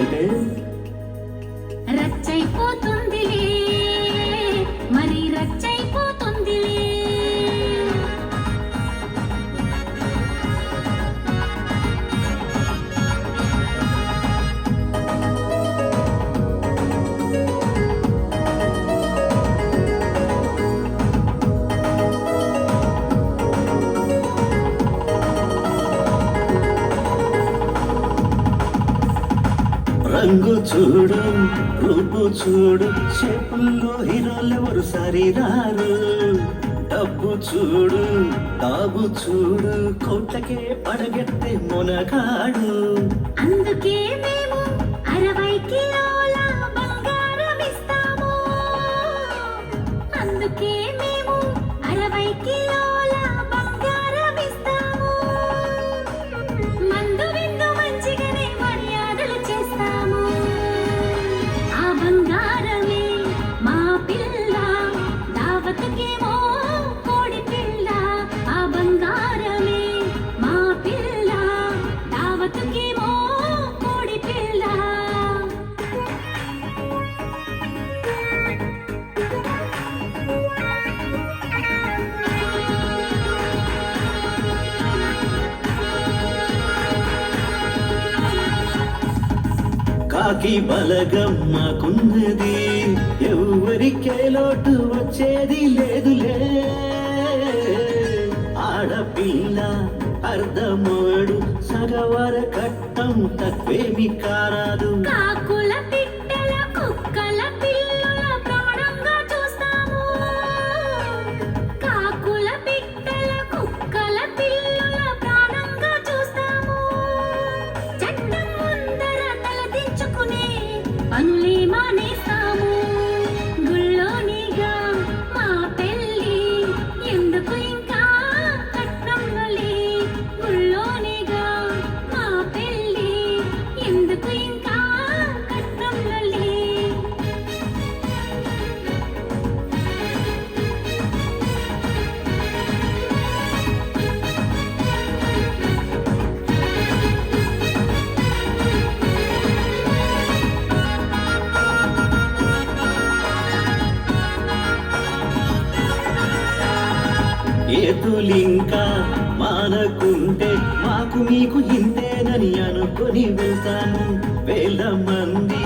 అరెరెరె రచ్చైపోతుందిలే మరి రచ్చైపోతుందిలే రంగు చూడు రూపు చూడు చెప్పుల్లో హీరోలెవరు సరిరారు డబ్బు చూడు తాబు చూడు కోట్లకే పడగెత్తే మునగాడు అందుకే మేము 60 కిలోల బంగారం ఇస్తాము అందుకే మేము 60 కిలోల బంగారం ఇస్తాము మందు విందు మంచిగానే మర్యాదలు చేస్తాము ఆ బంగారమే మా పిల్ల దావతుకేమో కోడి పిల్ల ఆ బంగారమే మా పిల్ల దావతుకేమో కోడి పిల్ల కాకి బలగం మాకున్నది ఎవరికే లోటు వచ్చేది లేదులే ఆడపిల్ల అర్ధమోడు సగవర కట్టం తక్కువేమి కారాదు కాకుల పిట్టల కుక్కల పిల్లుల ప్రాణంగా చూస్తాము కాకుల పిట్టల కుక్కల పిల్లుల ప్రాణంగా చూస్తాము చట్టం ముందర తలదించుకునే పనులే మానేస్తాము గుళ్ళోనిగా మా పెళ్ళి ఎందుకు ఇంకా కట్నంలోలే గుళ్ళోనిగా మా పెళ్ళి ఎందుకు ఇంకా కట్నంలోలే ఏతులింకా మానకుంటే మాకు మీకు ఇంతేనని అనుకొని వెళ్తాము వేల మంది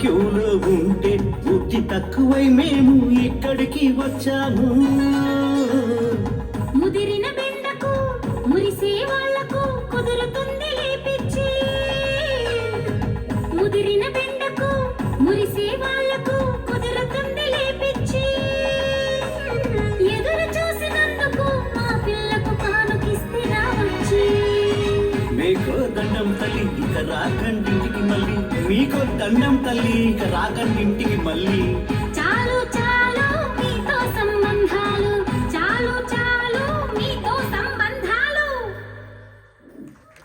క్యూలో ఉంటే బుద్ధి తక్కువై మేము ఇక్కడికి వచ్చాము ముదిరిన బెండకు మురిసే వాళ్లకు కుదురుతుంది లేపిచ్చి ముదిరిన బెండకు మురిసే వాళ్లకు కుదురుతుంది లేపిచ్చి ఎదురు చూసినందుకు మా పిల్లకు కానుకిస్తే రావచ్చి మీకో దండం తల్లి ఇక రాకండి ఇంటికి మళ్ళీ మీకో దండం తల్లి ఇక రాకండి ఇంటికి మళ్ళీ